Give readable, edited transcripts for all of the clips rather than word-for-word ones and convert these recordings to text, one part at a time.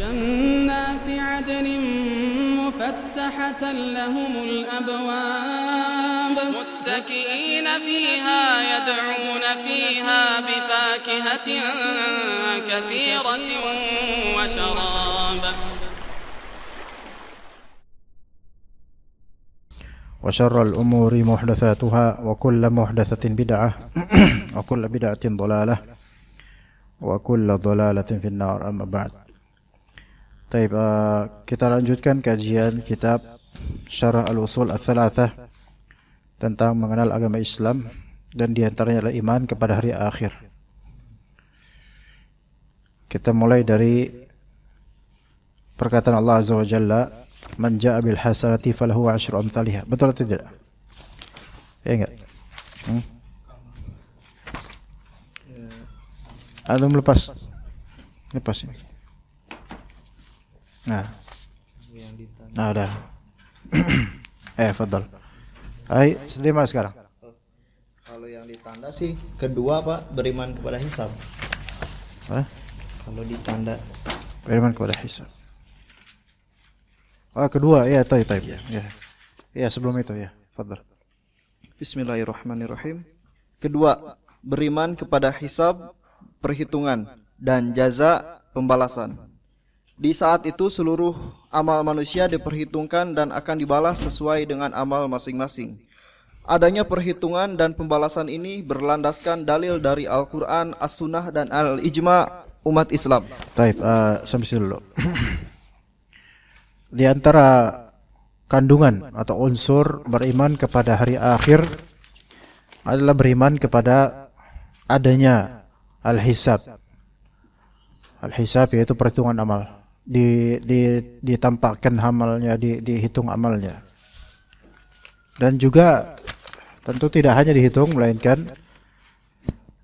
جنات عدن مفتحة لهم الأبواب متكئين فيها يدعون فيها بفاكهة كثيرة وشراب وشر الأمور محدثاتها وكل محدثة بدعة وكل بدعة ضلالة وكل ضلالة في النار أما بعد. Baik, kita lanjutkan kajian kitab Syarah Al-Usul Ats-Tsalatsah tentang mengenal agama Islam dan diantaranya adalah iman kepada hari akhir. Kita mulai dari perkataan Allah Azza wa Jalla, man jaa bil hasanati falahu asyru amsalihha. Betul atau tidak? Ya enggak? Antum lepas ini. Nah, ada. Fadhal. Hai, sedih mana sekarang? Kalau yang ditanda sih kedua Pak, beriman kepada hisab. Kalau ditanda beriman kepada hisab. Kedua, ya, taib. Ya, sebelum itu ya, fadhal. Bismillahirrahmanirrahim. Kedua, beriman kepada hisab, perhitungan dan jaza pembalasan. Di saat itu seluruh amal manusia diperhitungkan dan akan dibalas sesuai dengan amal masing-masing. Adanya perhitungan dan pembalasan ini berlandaskan dalil dari Al-Quran, As-Sunnah dan Al-Ijma' umat Islam. Taib, sampai sini dulu. Di antara kandungan atau unsur beriman kepada hari akhir adalah beriman kepada adanya al-hisab. Al-hisab yaitu perhitungan amal. Ditampakkan amalnya, dihitung amalnya. Dan juga tentu tidak hanya dihitung melainkan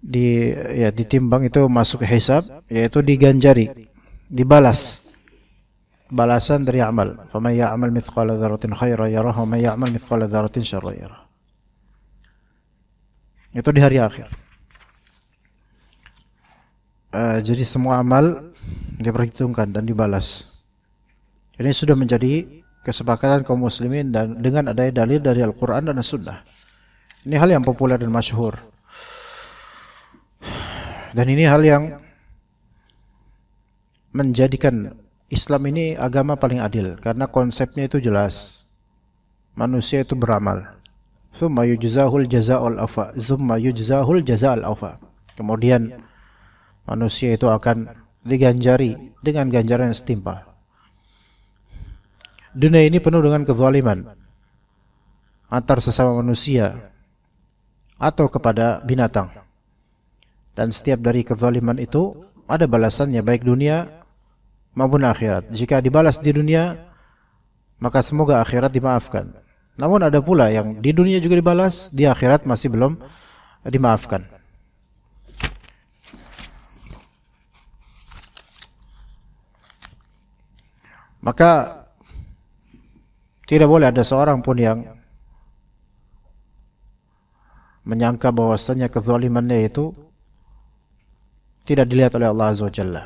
ditimbang, itu masuk ke hisab, yaitu diganjari, dibalas. Balasan dari amal. Faman ya'mal mithqala dzarratin khairan yarah wa man ya'mal mithqala dzarratin syarran yarah. Itu di hari akhir. Jadi semua amal diperhitungkan dan dibalas. Ini sudah menjadi kesepakatan kaum muslimin dan dengan adanya dalil dari Al-Quran dan As-Sunnah. Ini hal yang populer dan masyhur. Dan ini hal yang menjadikan Islam ini agama paling adil, karena konsepnya itu jelas. Manusia itu beramal. Tsumma yujzahul jazaa'ul awfa. Kemudian manusia itu akan diganjari dengan ganjaran yang setimpal. Dunia ini penuh dengan kezaliman antar sesama manusia atau kepada binatang. Dan setiap dari kezaliman itu ada balasannya, baik dunia maupun akhirat. Jika dibalas di dunia, maka semoga akhirat dimaafkan. Namun ada pula yang di dunia juga dibalas, di akhirat masih belum dimaafkan. Maka tidak boleh ada seorang pun yang menyangka bahwasanya kezalimannya itu tidak dilihat oleh Allah Azza wa Jalla.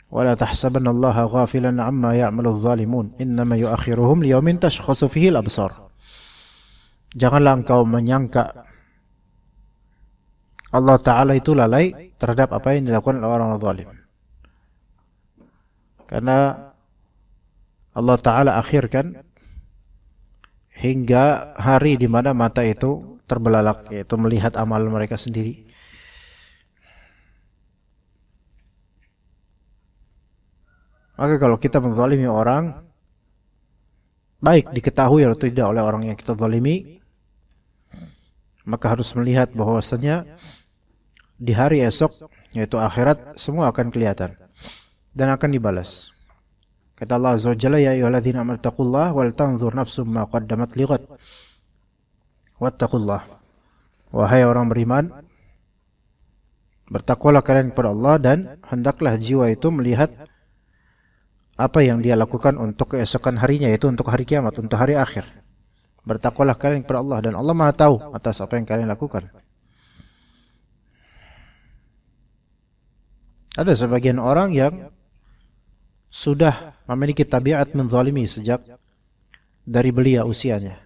Wala tahsabanna Allaha ghafilan amma ya'malu adh-dhalimun, innama yu'akhiruhum liyawmin tashkhasu fihi al-absar. Janganlah engkau menyangka Allah Ta'ala itu lalai terhadap apa yang dilakukan oleh orang zalim. Karena Allah Ta'ala akhirkan hingga hari di mana mata itu terbelalak, yaitu melihat amal mereka sendiri. Maka kalau kita menzalimi orang, baik diketahui atau tidak oleh orang yang kita zalimi, maka harus melihat bahwasanya di hari esok, yaitu akhirat, semua akan kelihatan dan akan dibalas. Kata Allah Azza wa Jalla, ya ayyuhalladzina amanu taqullaha wal tanzur nafsum ma qaddamat lighad wattaqullah. Wahai orang beriman, bertakwalah kalian kepada Allah dan hendaklah jiwa itu melihat apa yang dia lakukan untuk keesokan harinya, yaitu untuk hari kiamat, untuk hari akhir. Bertakwalah kalian kepada Allah dan Allah Maha tahu atas apa yang kalian lakukan. Ada sebagian orang yang sudah memiliki tabiat menzalimi sejak dari belia usianya.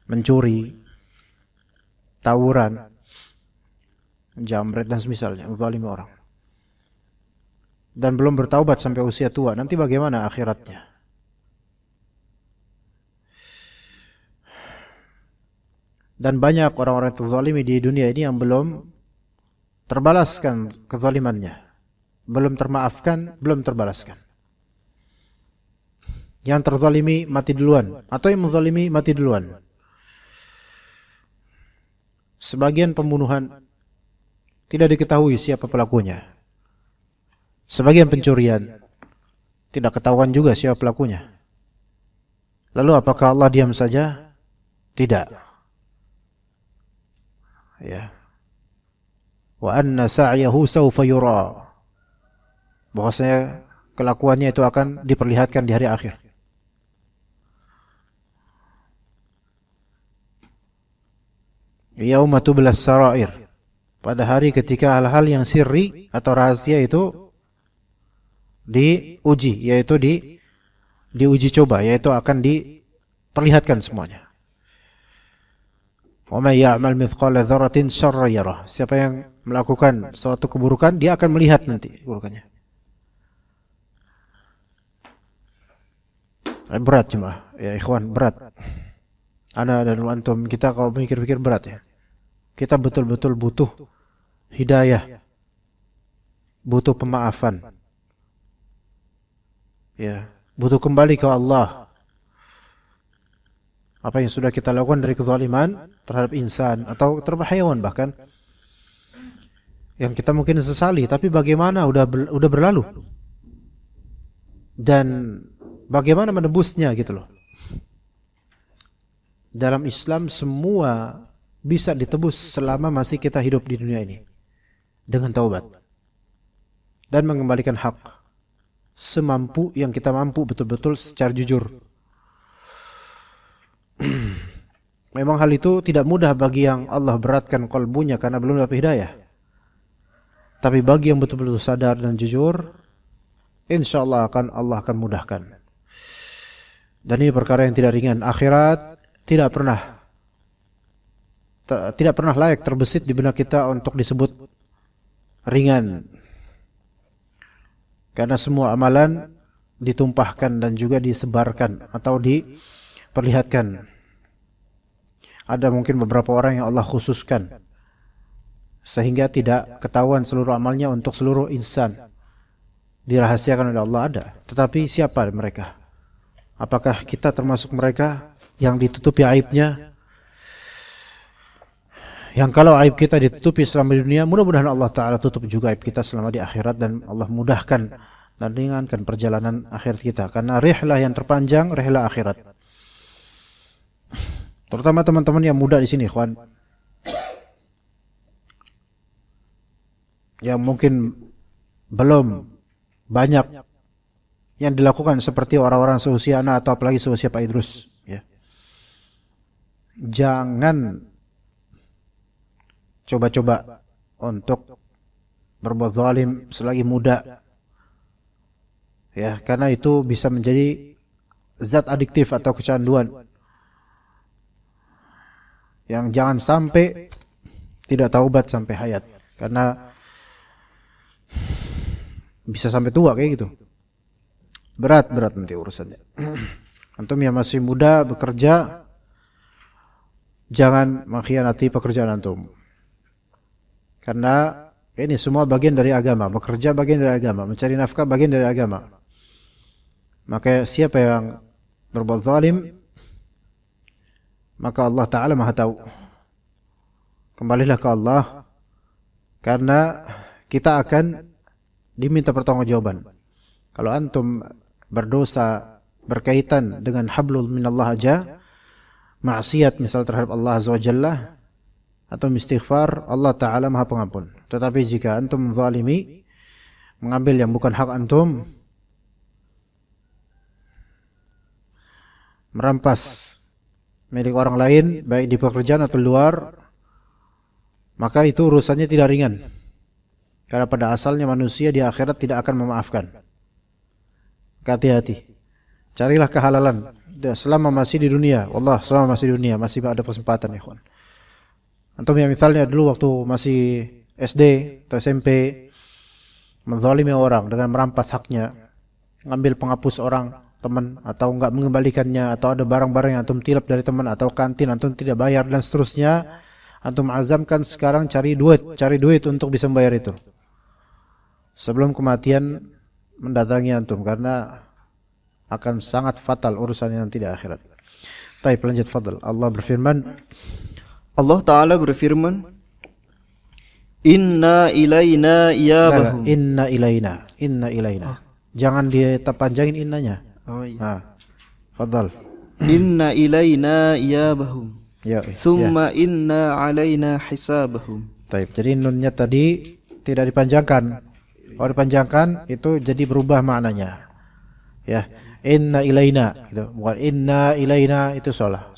Mencuri, tawuran, jambret dan semisalnya, menzalimi orang. Dan belum bertaubat sampai usia tua. Nanti bagaimana akhiratnya? Dan banyak orang-orang terzalimi di dunia ini yang belum terbalaskan kezalimannya, belum termaafkan, belum terbalaskan. Yang terzalimi mati duluan, atau yang menzalimi mati duluan. Sebagian pembunuhan tidak diketahui siapa pelakunya. Sebagian pencurian tidak ketahuan juga siapa pelakunya. Lalu apakah Allah diam saja? Tidak. Ya. Wa anna sa'yahu sawfa yura. Bahwasanya kelakuannya itu akan diperlihatkan di hari akhir. Yauma tublas sarair. Pada hari ketika hal-hal yang sirri atau rahasia itu diuji, yaitu diuji coba, yaitu akan diperlihatkan semuanya. Wa may ya'mal mithqala dzarratin syarran yarah. Siapa yang melakukan suatu keburukan, dia akan melihat nanti keburukannya. Berat cuma, ya ikhwan, berat. Ana dan antum, kita kalau mikir-mikir berat ya. Kita betul-betul butuh hidayah, butuh pemaafan, ya, butuh kembali ke Allah. Apa yang sudah kita lakukan dari kezaliman terhadap insan atau terhadap hewan bahkan, yang kita mungkin sesali, tapi bagaimana udah berlalu, dan bagaimana menebusnya gitu loh. Dalam Islam semua bisa ditebus selama masih kita hidup di dunia ini dengan taubat dan mengembalikan hak semampu yang kita mampu, betul-betul secara jujur. Memang hal itu tidak mudah bagi yang Allah beratkan qalbunya karena belum dapat hidayah. Tapi bagi yang betul-betul sadar dan jujur, insyaallah Allah akan mudahkan. Dan ini perkara yang tidak ringan. Akhirat tidak pernah layak terbesit di benak kita untuk disebut ringan. Karena semua amalan ditumpahkan dan juga disebarkan atau diperlihatkan. Ada mungkin beberapa orang yang Allah khususkan sehingga tidak ketahuan seluruh amalnya untuk seluruh insan. Dirahasiakan oleh Allah, ada. Tetapi siapa mereka? Apakah kita termasuk mereka yang ditutupi aibnya? Yang kalau aib kita ditutupi selama di dunia, mudah-mudahan Allah Ta'ala tutup juga aib kita selama di akhirat, dan Allah mudahkan dan ringankan perjalanan akhirat kita. Karena rihlah yang terpanjang, rihlah akhirat. Terutama teman-teman yang muda di sini, ikhwan, yang mungkin belum banyak yang dilakukan seperti orang-orang seusia Ana atau apalagi seusia Pak Idrus, ya. Jangan coba-coba untuk berbuat zalim selagi muda, ya, karena itu bisa menjadi zat adiktif atau kecanduan yang jangan sampai tidak taubat sampai hayat, karena bisa sampai tua kayak gitu. Berat nanti urusannya. Antum yang masih muda bekerja, jangan mengkhianati pekerjaan antum. Karena ini semua bagian dari agama. Bekerja bagian dari agama, mencari nafkah bagian dari agama. Maka siapa yang berbuat zalim, maka Allah Ta'ala Maha tahu. Kembalilah ke Allah, karena kita akan diminta pertanggungjawaban. Kalau antum berdosa berkaitan dengan hablul minallah aja, maksiat misal terhadap Allah Azza wa Jalla, atau istighfar, Allah Ta'ala Maha Pengampun. Tetapi jika antum zalimi, mengambil yang bukan hak antum, merampas milik orang lain, baik di pekerjaan atau luar, maka itu urusannya tidak ringan. Karena pada asalnya manusia di akhirat tidak akan memaafkan. Hati-hati. Carilah kehalalan selama masih di dunia. Wallah, selama masih di dunia masih ada kesempatan, ikhwan. Antum ya misalnya dulu waktu masih SD atau SMP menzalimi orang dengan merampas haknya, ngambil penghapus orang teman atau enggak mengembalikannya, atau ada barang-barang yang antum tilap dari teman atau kantin antum tidak bayar dan seterusnya, antum azamkan sekarang cari duit untuk bisa membayar itu sebelum kematian mendatangi antum, karena akan sangat fatal urusannya nanti di akhirat. Baik, lanjut, fadl. Allah Ta'ala berfirman, Inna ilaina iyabahum. Inna ilaina. Jangan ditapanjangin innanya. Oh iya. Fadl. Inna ilaina iyabahum. Ya. Summa inna alaina hisabahum. Baik, jadi nunnya tadi tidak dipanjangkan. Kalau dipanjangkan itu jadi berubah maknanya. Ya, inna ilaina gitu. Bukan inna ilaina, itu salah.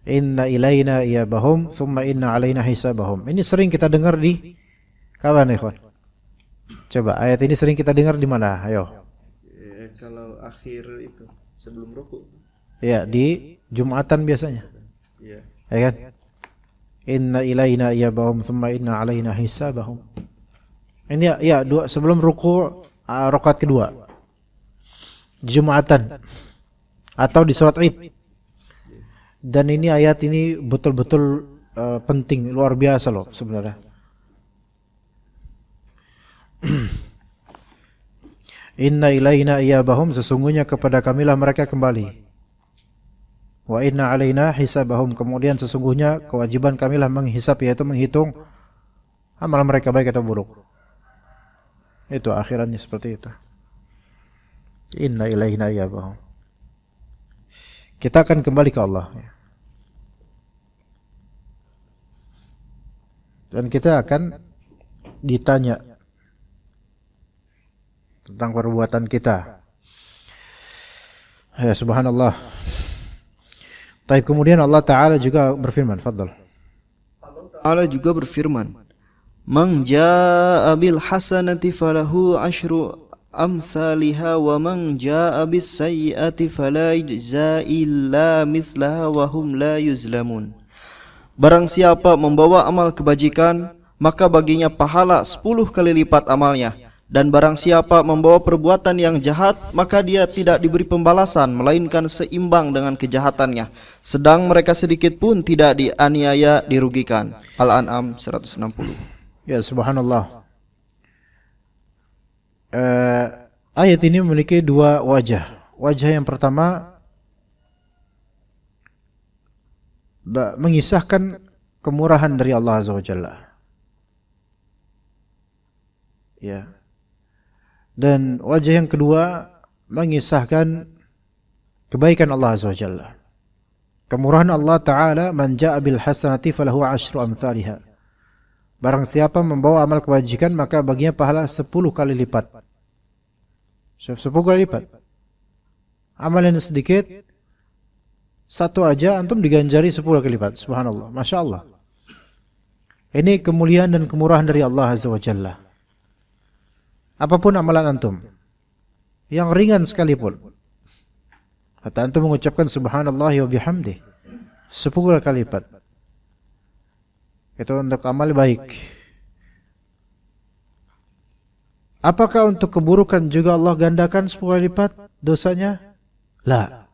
Inna ilaina iyabahum summa inna alaina hisabahum. Ini sering kita dengar di kawan, ikhwan. Coba ayat ini sering kita dengar di mana? Ayo. Kalau akhir itu sebelum rukuk. Ya, di Jumatan biasanya. Iya. Ya kan? Inna ilaina iyabahum summa inna alaina hisabahum. Ini ya sebelum ruku rakaat kedua. Jumatan atau di surat Id. Dan ini ayat ini betul-betul penting, luar biasa loh sebenarnya. Inna ilaina iyabahum, sesungguhnya kepada kamilah mereka kembali. Wa inna alaina hisabahum, kemudian sesungguhnya kewajiban kamilah menghisab, yaitu menghitung amal mereka baik atau buruk. Itu akhirannya seperti itu. Inna ilaina iyabahum. Kita akan kembali ke Allah. Dan kita akan ditanya tentang perbuatan kita. Ya, subhanallah. Taib, kemudian Allah Ta'ala juga berfirman, fadl. Allah Ta'ala juga berfirman, Man jaa'a bil hasanati falahu asyru amsalha wa man jaa'a bis sayyi'ati fala yujza illa mislaha wa hum la yuzlamun. Barang siapa membawa amal kebajikan, maka baginya pahala 10 kali lipat amalnya. Dan barang siapa membawa perbuatan yang jahat, maka dia tidak diberi pembalasan, melainkan seimbang dengan kejahatannya. Sedang mereka sedikit pun tidak dianiaya, dirugikan. Al-An'am 160. Ya, subhanallah. Ayat ini memiliki dua wajah. Wajah yang pertama mengisahkan kemurahan dari Allah Azza wa Jalla. Ya. Dan wajah yang kedua mengisahkan kebaikan Allah Azza wa Jalla. Kemurahan Allah Ta'ala, man ja'a bil hasanati falahu asyru amthaliha. Barang siapa membawa amal kebajikan, maka baginya pahala 10 kali lipat. 10 kali lipat. Amal yang sedikit, satu aja antum diganjari 10 kali lipat. Subhanallah, Masya Allah. Ini kemuliaan dan kemurahan dari Allah Azza wa Jalla. Apapun amalan antum, yang ringan sekalipun, kata antum mengucapkan subhanallah wa bihamdih 10 kali lipat, itu untuk amal baik. Apakah untuk keburukan juga Allah gandakan 10 kali lipat dosanya? La.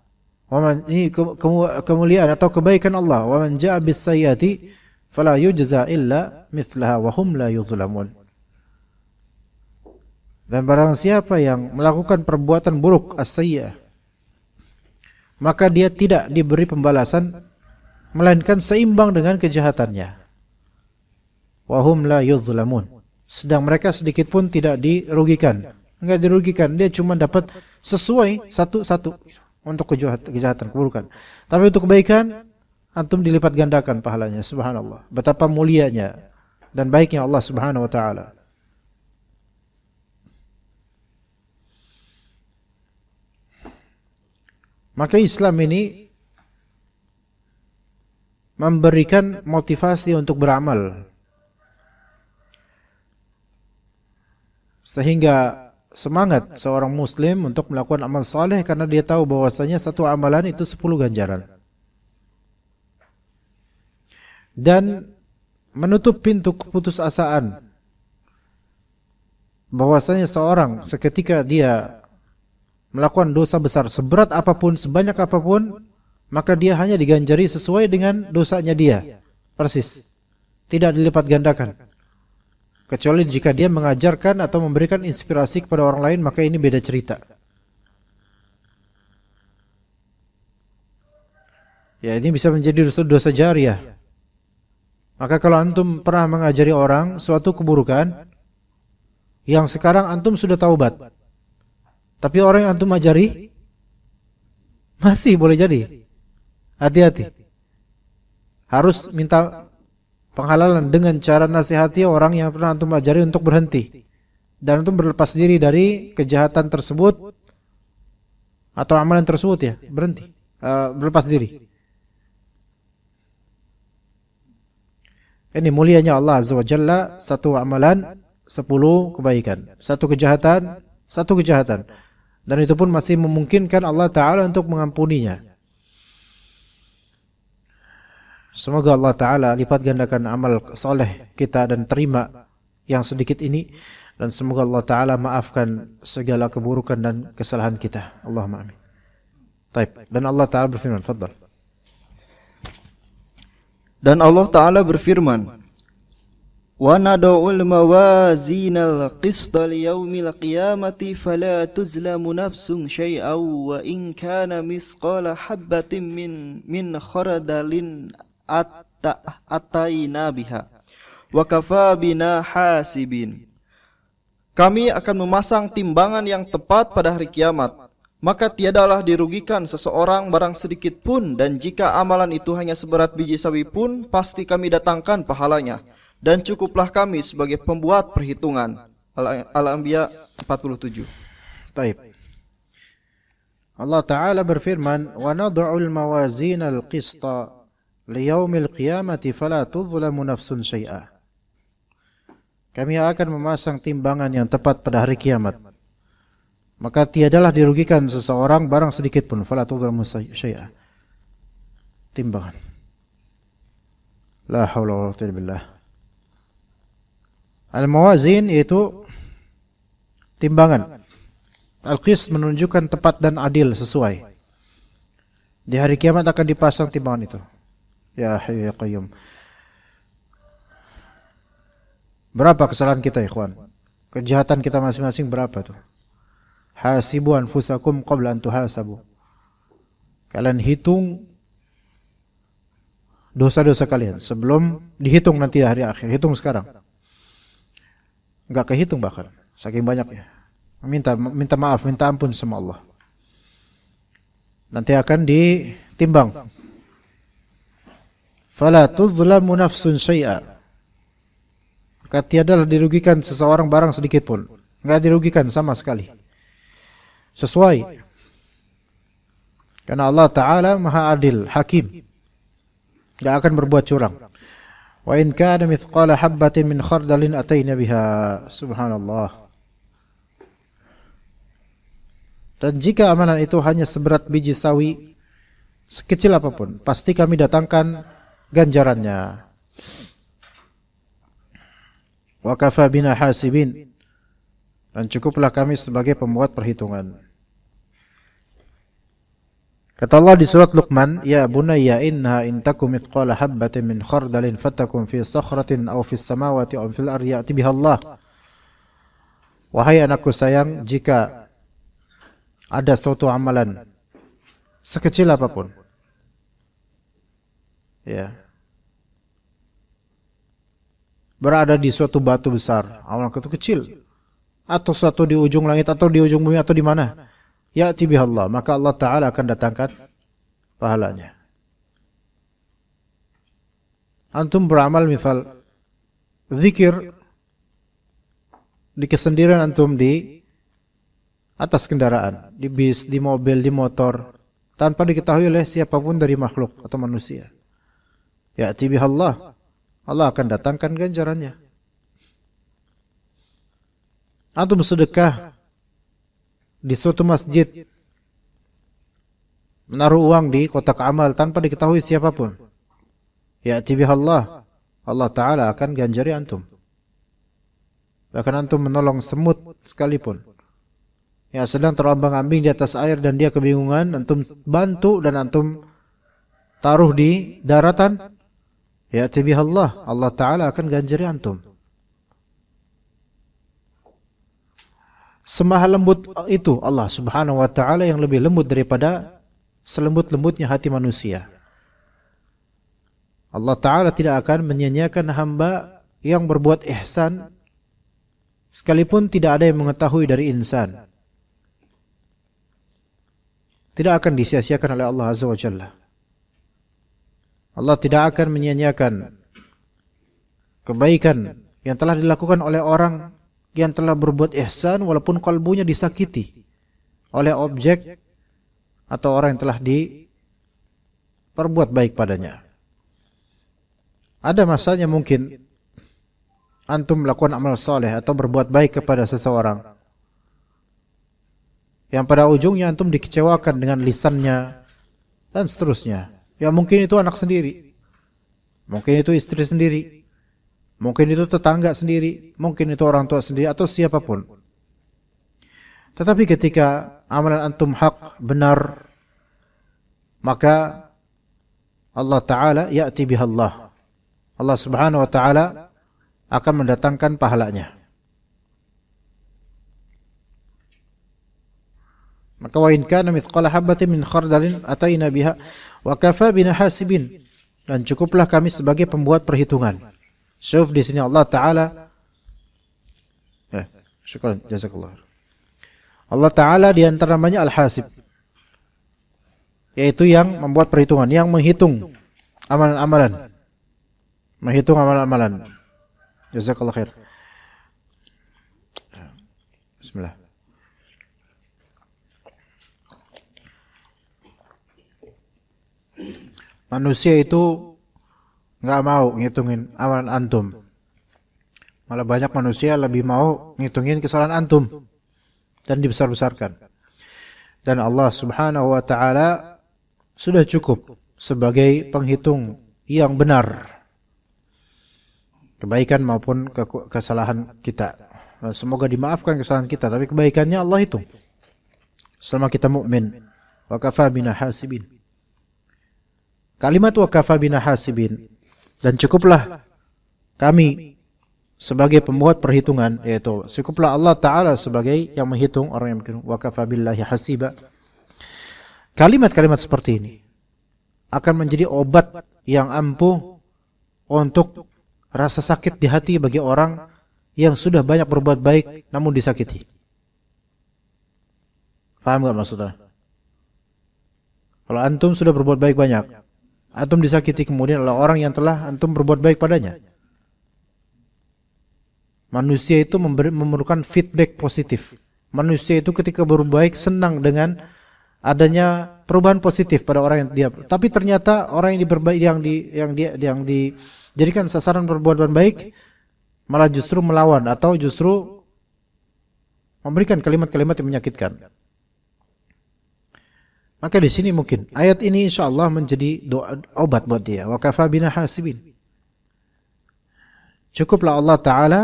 Ini kemuliaan atau kebaikan Allah. Wa man jaa bis sayyati fala yujza illa mithlaha wa hum la yuzlamun. Dan barang siapa yang melakukan perbuatan buruk as-sayyi'ah, maka dia tidak diberi pembalasan melainkan seimbang dengan kejahatannya. Wa hum la yuzlamun. Sedang mereka sedikit pun tidak dirugikan. Enggak dirugikan, dia cuma dapat sesuai satu-satu untuk kejahatan, keburukan. Tapi untuk kebaikan antum dilipat gandakan pahalanya. Subhanallah. Betapa mulianya dan baiknya Allah Subhanahu wa taala. Maka Islam ini memberikan motivasi untuk beramal. Sehingga semangat seorang muslim untuk melakukan amal saleh karena dia tahu bahwasanya satu amalan itu 10 ganjaran. Dan menutup pintu keputusasaan bahwasanya seorang seketika dia melakukan dosa besar seberat apapun, sebanyak apapun, maka dia hanya diganjari sesuai dengan dosanya dia. Persis. Tidak dilipat gandakan. Kecuali jika dia mengajarkan atau memberikan inspirasi kepada orang lain, maka ini beda cerita. Ya, ini bisa menjadi dosa jariah. Maka kalau antum pernah mengajari orang suatu keburukan yang sekarang antum sudah taubat, tapi orang yang antum ajari masih boleh jadi. Hati-hati. Harus minta penghalalan dengan cara nasihati orang yang pernah antum ajari untuk berhenti. Dan antum berlepas diri dari kejahatan tersebut atau amalan tersebut ya, berhenti. Berlepas diri. Ini mulianya Allah Azza wa Jalla, satu amalan 10 kebaikan, satu kejahatan 1 kejahatan. Dan itu pun masih memungkinkan Allah Ta'ala untuk mengampuninya. Semoga Allah Ta'ala lipat gandakan amal soleh kita dan terima yang sedikit ini. Dan semoga Allah Ta'ala maafkan segala keburukan dan kesalahan kita. Allahumma amin. Taib. Dan Allah Ta'ala berfirman, fadhal. Dan Allah Ta'ala berfirman, wa nad'ul mawazinal qista liyaumil qiyamati fala tuzlamu nafsun syai'aw wa in kana misqala habbatin min khardalin ataina biha wa kafa bina hasibin. Kami akan memasang timbangan yang tepat pada hari kiamat, maka tiadalah dirugikan seseorang barang sedikit pun, dan jika amalan itu hanya seberat biji sawi pun, pasti kami datangkan pahalanya, dan cukuplah kami sebagai pembuat perhitungan. Al-Anbiya 47. Taib. Allah Ta'ala berfirman, wa nad'ul mawazinal qista liyaumil qiyamati fala tuzlamu nafsun syai'a. Kami akan memasang timbangan yang tepat pada hari kiamat, maka tiadalah dirugikan seseorang barang sedikit pun. Fala tuzlamu syai'a. Timbangan. La haula wala quwwata illa billah. Al-mawazin yaitu timbangan. Al-qis menunjukkan tepat dan adil, sesuai. Di hari kiamat akan dipasang timbangan itu. Ya Hayyu ya Qayyum. Berapa kesalahan kita, ikhwan? Kejahatan kita masing-masing berapa tuh? Hasibu anfusakum qabla an tuhasabu. Kalian hitung dosa-dosa kalian sebelum dihitung nanti di hari akhir. Hitung sekarang. Enggak kehitung bahkan, saking banyaknya. Minta maaf, minta ampun sama Allah. Nanti akan ditimbang. Fala tuzlamu nafsun syai'a. Maka tiadalah dirugikan seseorang barang sedikit pun. Enggak dirugikan sama sekali. Sesuai. Karena Allah Ta'ala Maha Adil, Hakim. Enggak akan berbuat curang. Wa in kana mithqala habbatin min khardalin ataina biha. Subhanallah. Dan jika amalan itu hanya seberat biji sawi, sekecil apapun, pasti kami datangkan ganjarannya. Wa kafa bina hasibin. Dan cukuplah kami sebagai pembuat perhitungan. Kata Allah di surat Luqman, ya bunayya innaha in takum mithqala habbatin min khardalin fatakun fi sakhratin aw fis samawati aw fil ardi ya'ti biha Allah. Wahai anakku sayang, jika ada suatu amalan sekecil apapun, ya, berada di suatu batu besar, amalan itu kecil, atau suatu di ujung langit atau di ujung bumi atau di mana, ya'ti biha Allah, maka Allah Ta'ala akan datangkan pahalanya. Antum beramal misal zikir di kesendirian antum di atas kendaraan, di bis, di mobil, di motor, tanpa diketahui oleh siapapun dari makhluk atau manusia. Ya'ti biha Allah, Allah akan datangkan ganjarannya. antum sedekah di suatu masjid, menaruh uang di kotak amal tanpa diketahui siapapun, ya'ti bihallah, Allah Ta'ala akan ganjari antum. Bahkan antum menolong semut sekalipun yang sedang terombang-ambing di atas air dan dia kebingungan, antum bantu dan antum taruh di daratan, ya'ti bihallah, Allah Ta'ala akan ganjari antum. Semaha lembut itu Allah Subhanahu wa Ta'ala, yang lebih lembut daripada selembut-lembutnya hati manusia. Allah Ta'ala tidak akan menyia-nyiakan hamba yang berbuat ihsan, sekalipun tidak ada yang mengetahui dari insan. Tidak akan disia-siakan oleh Allah Azza wa Jalla. Allah tidak akan menyia-nyiakan kebaikan yang telah dilakukan oleh orang yang telah berbuat ihsan walaupun kalbunya disakiti oleh objek atau orang yang telah diperbuat baik padanya. Ada masanya mungkin antum melakukan amal saleh atau berbuat baik kepada seseorang yang pada ujungnya antum dikecewakan dengan lisannya dan seterusnya. Ya mungkin itu anak sendiri, mungkin itu istri sendiri, mungkin itu tetangga sendiri, mungkin itu orang tua sendiri atau siapapun. Tetapi ketika amalan antum hak, benar, maka Allah Ta'ala ya'ti bihallah, Allah Subhanahu wa Ta'ala akan mendatangkan pahalanya. Maka wa in kana mithqala habatin min khardalin ataina biha wa kafa bina hasibin, dan cukuplah kami sebagai pembuat perhitungan. Syuf di sini Allah Ta'ala, syukran, jazakallah. Allah Ta'ala di antara namanya Al-Hasib, yaitu yang membuat perhitungan, yang menghitung amalan-amalan, menghitung amalan-amalan. Jazakallah khair. Bismillah. Manusia itu nggak mau ngitungin amalan antum. Malah banyak manusia lebih mau ngitungin kesalahan antum dan dibesar-besarkan. Dan Allah Subhanahu wa Ta'ala sudah cukup sebagai penghitung yang benar kebaikan maupun kesalahan kita. Semoga dimaafkan kesalahan kita, tapi kebaikannya Allah hitung selama kita mukmin. Wa kafa bina hasibin. Kalimat wa kafa bina hasibin, dan cukuplah kami sebagai pembuat perhitungan, yaitu cukuplah Allah Ta'ala sebagai yang menghitung, orang yang menghitung. Wa kafa billahi hasiba. Kalimat-kalimat seperti ini akan menjadi obat yang ampuh untuk rasa sakit di hati bagi orang yang sudah banyak berbuat baik namun disakiti. Paham gak maksudnya? Kalau antum sudah berbuat baik banyak, antum disakiti kemudian oleh orang yang telah antum berbuat baik padanya. Manusia itu memerlukan feedback positif. Manusia itu ketika berbuat baik senang dengan adanya perubahan positif pada orang yang dia. Tapi ternyata orang yang dijadikan sasaran perbuatan baik malah justru melawan atau justru memberikan kalimat-kalimat yang menyakitkan. Maka di sini mungkin ayat ini insyaallah menjadi doa obat buat dia. Wa kafa bina hasibin. Cukuplah Allah Ta'ala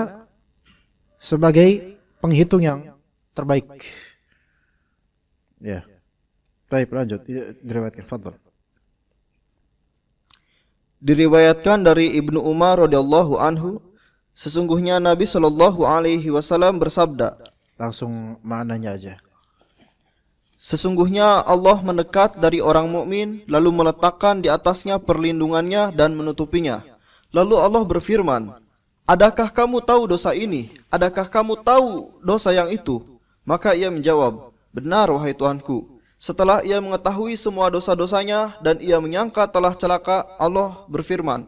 sebagai penghitung yang terbaik. Ya. Baik, lanjut. Diriwayatkan, fadhal. Diriwayatkan dari Ibnu Umar radhiyallahu anhu, sesungguhnya Nabi sallallahu alaihi wasallam bersabda. Langsung maknanya aja. Sesungguhnya Allah mendekat dari orang mukmin lalu meletakkan di atasnya perlindungannya dan menutupinya. Lalu Allah berfirman, "Adakah kamu tahu dosa ini? Adakah kamu tahu dosa yang itu?" Maka ia menjawab, "Benar wahai Tuhanku." Setelah ia mengetahui semua dosa-dosanya dan ia menyangka telah celaka, Allah berfirman,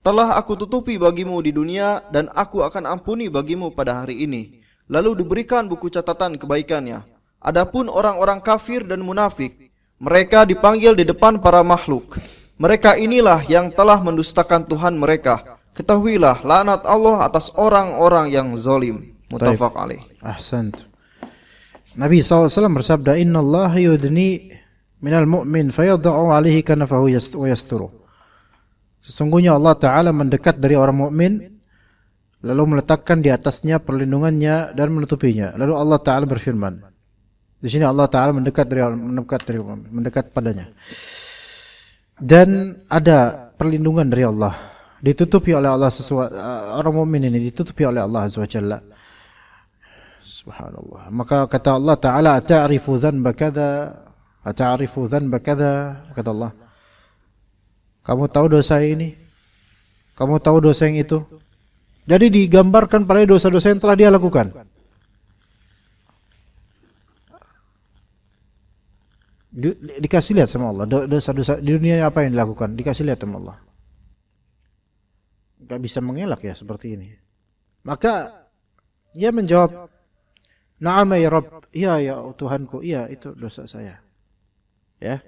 "Telah aku tutupi bagimu di dunia dan aku akan ampuni bagimu pada hari ini." Lalu diberikan buku catatan kebaikannya. Adapun orang-orang kafir dan munafik, mereka dipanggil di depan para makhluk. Mereka inilah yang telah mendustakan Tuhan mereka. Ketahuilah laknat Allah atas orang-orang yang zalim. Muttafaq alaih. Ahsant. Nabi SAW bersabda, Inna Allah yudni minal mu'min fayadha'u alaihi kanafahu wa yasturu. Sesungguhnya Allah Ta'ala mendekat dari orang mukmin, lalu meletakkan di atasnya perlindungannya dan menutupinya. Lalu Allah Ta'ala berfirman. Di sini Allah Ta'ala mendekat padanya. Dan ada perlindungan dari Allah. Ditutupi oleh Allah orang mukmin ini ditutupi oleh Allah Azza wa Jalla. Subhanallah. Maka kata Allah Ta'ala, Ata'rifu dhanba kadha, Ata'rifu dhanba kadha, kata Allah. Kamu tahu dosa ini? Kamu tahu dosa yang itu? Jadi digambarkan pada dosa-dosa yang telah dia lakukan. Dikasih lihat sama Allah dosa-dosa di dunia apa yang dilakukan, dikasih lihat sama Allah. Gak bisa mengelak ya seperti ini. Maka ia menjawab, Na'am ya Rabb, iya ya Tuhanku, iya itu dosa saya. Ya.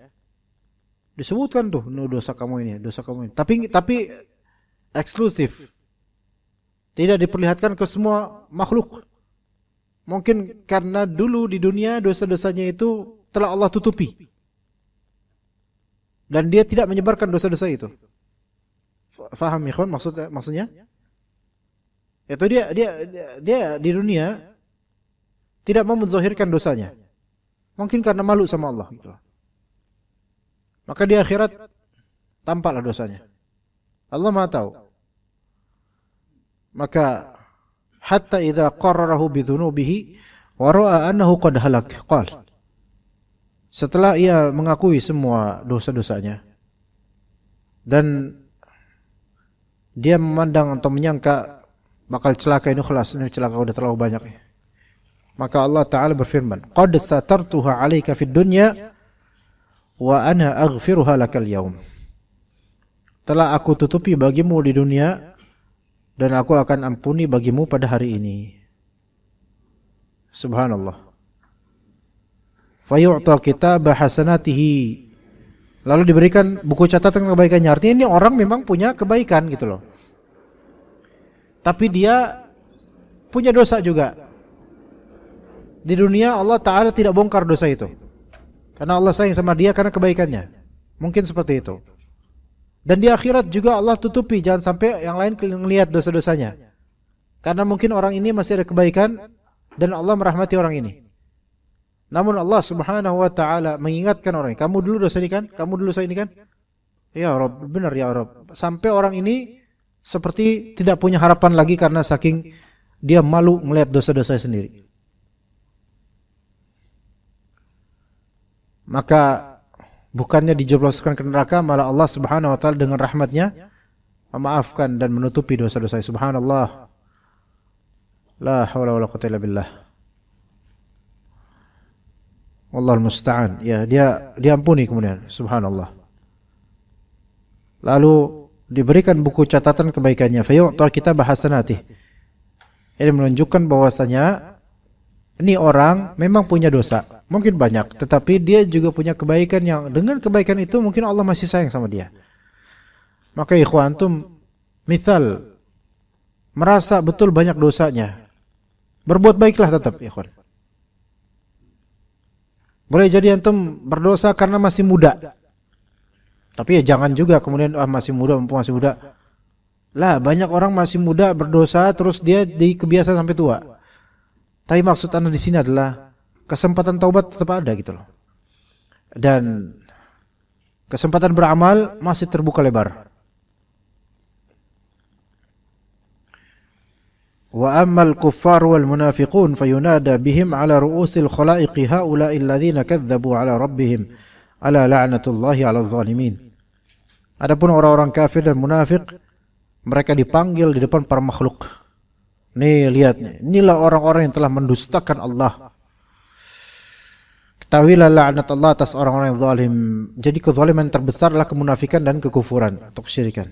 Disebutkan tuh, dosa kamu ini, dosa kamu ini. Tapi eksklusif. Tidak diperlihatkan ke semua makhluk. Mungkin karena dulu di dunia dosa-dosanya itu telah Allah tutupi. Dan dia tidak menyebarkan dosa-dosa itu. Faham ikhwan maksudnya? Itu dia di dunia tidak mau menzahirkan dosanya. Mungkin karena malu sama Allah gitu. Maka di akhirat tampaklah dosanya. Allah Maha tahu. Maka hatta idza qarrarahu bidzunubihi wa ra'a annahu qad halak qala. Setelah ia mengakui semua dosa-dosanya dan dia memandang atau menyangka bakal celaka ini celaka udah terlalu banyak. Maka Allah Ta'ala berfirman, Qad satartuha alaika fid dunya wa ana aghfiruha lakal yaum. Telah aku tutupi bagimu di dunia dan aku akan ampuni bagimu pada hari ini. Subhanallah. Fayu'ta kitabah hasanatihi. Lalu diberikan buku catatan kebaikannya. Artinya ini orang memang punya kebaikan gitu loh. Tapi dia punya dosa juga. Di dunia Allah Ta'ala tidak bongkar dosa itu. Karena Allah sayang sama dia karena kebaikannya. Mungkin seperti itu. Dan di akhirat juga Allah tutupi. Jangan sampai yang lain melihat dosa-dosanya. Karena mungkin orang ini masih ada kebaikan. Dan Allah merahmati orang ini. Namun Allah Subhanahu wa Ta'ala mengingatkan orang ini, kamu dulu dosa ini kan? Kamu dulu dosa ini kan? Ya Rabb, benar ya Rabb. Sampai orang ini seperti tidak punya harapan lagi karena saking dia malu melihat dosa-dosa sendiri. Maka bukannya dijebloskan ke neraka, malah Allah Subhanahu wa Ta'ala dengan rahmatnya memaafkan dan menutupi dosa-dosa. Subhanallah. La haula wala quwwata illa billah. Wallahul musta'an. Ya, dia diampuni kemudian. Subhanallah. Lalu diberikan buku catatan kebaikannya. Fayu'ta kitabah hasanatih. Ini menunjukkan bahwasanya ini orang memang punya dosa. Mungkin banyak, tetapi dia juga punya kebaikan yang dengan kebaikan itu mungkin Allah masih sayang sama dia. Maka ikhwan antum misal merasa betul banyak dosanya. Berbuat baiklah tetap ikhwan. Boleh jadi antum berdosa karena masih muda. Tapi ya jangan juga kemudian masih muda, mumpung masih muda. Lah banyak orang masih muda berdosa terus dia kebiasaan sampai tua. Tapi maksud Anda di sini adalah kesempatan taubat tetap ada gitu loh. Dan kesempatan beramal masih terbuka lebar. Wa ammal kuffar wal munafiqun fayunada bihim ala ru'usil khalaiqi haula'i alladhina kadzdzabu ala rabbihim ala la'natullahi 'alal zalimin. Adapun orang-orang kafir dan munafik, mereka dipanggil di depan para makhluk. Nih lihat, inilah orang-orang yang telah mendustakan Allah. Ketahuilah laknat Allah atas orang-orang yang zalim. Jadi kezaliman terbesar adalah kemunafikan dan kekufuran atau kesyirikan.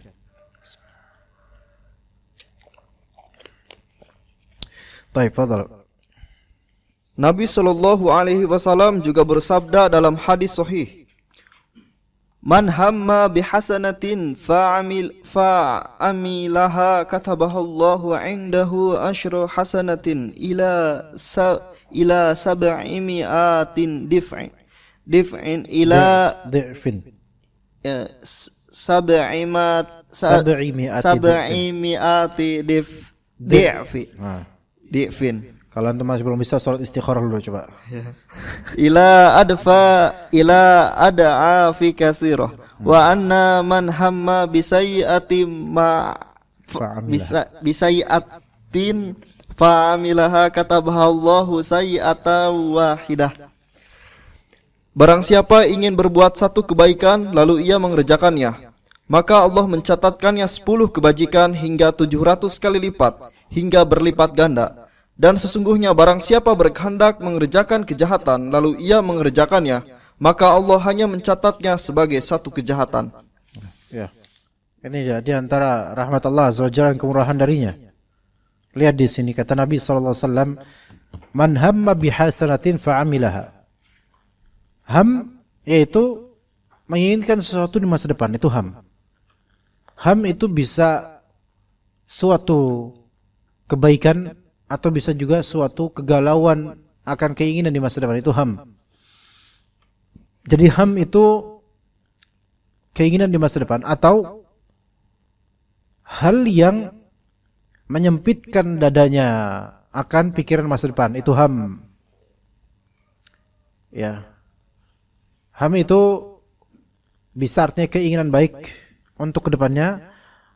Baik, fadhal. Nabi Shallallahu Alaihi Wasallam juga bersabda dalam hadis sahih, Man hamma bihasanatin fa'amilaha katabahallahu indahu asyru hasanatin ila sab'imi'atin dif'in ila Di'fin. sab'imi'ati di'fin. Kalau antum masih belum bisa, salat istikharah dulu coba. ila ad'a fi katsirah wa anna man hamma bisayyi'atin bisayyi'atin fa'amilaha katabahallahu sayyi'atan wahidah. Barang siapa ingin berbuat satu kebaikan lalu ia mengerjakannya, maka Allah mencatatkannya 10 kebajikan hingga 700 kali lipat hingga berlipat ganda. Dan sesungguhnya barang siapa berkehendak mengerjakan kejahatan lalu ia mengerjakannya, maka Allah hanya mencatatnya sebagai satu kejahatan. Ya. Ini di antara rahmat Allah Azza wa Jalla dan kemurahan darinya. Lihat di sini kata Nabi sallallahu alaihi wasallam, "Man hamma bihasanatin fa'amilaha." Ham yaitu menginginkan sesuatu di masa depan, itu ham. Ham itu bisa suatu kebaikan atau bisa juga suatu kegalauan akan keinginan di masa depan, itu ham. Jadi ham itu keinginan di masa depan atau hal yang menyempitkan dadanya akan pikiran masa depan, itu ham. Ya. Ham itu bisa artinya keinginan baik untuk kedepannya,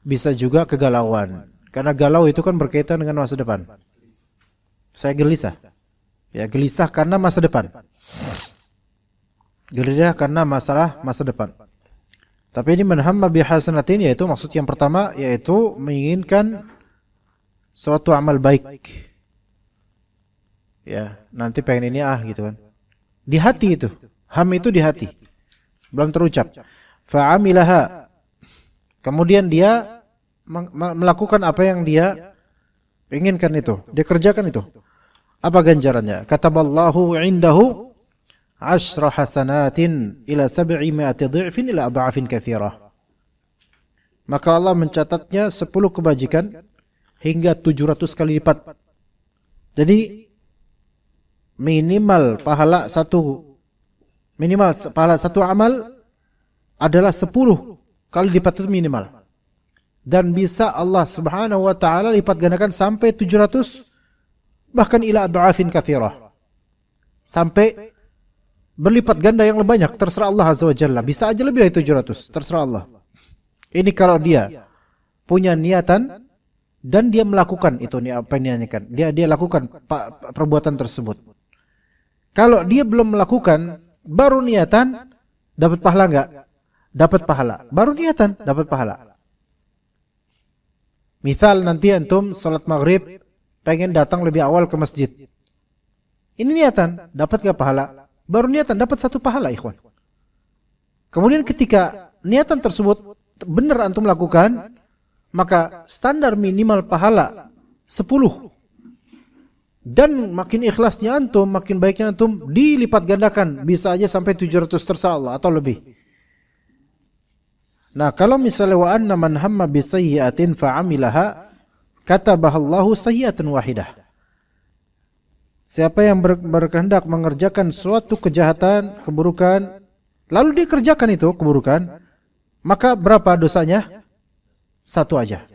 bisa juga kegalauan. Karena galau itu kan berkaitan dengan masa depan. Saya gelisah. Ya, gelisah karena masa depan. Gelisah karena masalah masa depan. Tapi ini man hamma bihasanatin, yaitu maksud yang pertama yaitu menginginkan suatu amal baik. Ya, nanti pengen ini gitu kan. Di hati itu. Ham itu di hati. Belum terucap. Fa'amilaha. Kemudian dia melakukan apa yang dia inginkan itu. Dia kerjakan itu. Apa ganjarannya? Kataballahu indahu asyra hasanatin ila 700 dhi'fin ila adha'afin katsirah. Maka Allah mencatatnya 10 kebajikan hingga 700 kali lipat. Jadi minimal pahala satu amal adalah 10 kali lipat, itu minimal. Dan bisa Allah Subhanahu wa taala lipat gandakan sampai 700, bahkan ila adha'afin katsirah. Sampai berlipat ganda yang lebih banyak, terserah Allah Azza wa Jalla. Bisa aja lebih dari 700, terserah Allah. Ini kalau dia punya niatan dan dia melakukan itu, apa yang niatkan. Dia lakukan perbuatan tersebut. Kalau dia belum melakukan, baru niatan, dapat pahala enggak? Dapat pahala. Baru niatan, dapat pahala. Misal nanti antum salat maghrib pengen datang lebih awal ke masjid. Ini niatan, dapat enggak pahala? Baru niatan, dapat 1 pahala, ikhwan. Kemudian ketika niatan tersebut benar antum lakukan, maka standar minimal pahala 10. Dan makin ikhlasnya antum, makin baiknya antum, dilipat gandakan, bisa aja sampai 700, terserah Allah atau lebih. Nah, kalau misalnya wa anna man hamma bi sayyi'atin fa'amilaha katabahallahu sayyi'atan wahidah. Siapa yang berkehendak mengerjakan suatu kejahatan, keburukan, lalu dia kerjakan itu keburukan, maka berapa dosanya? 1 aja.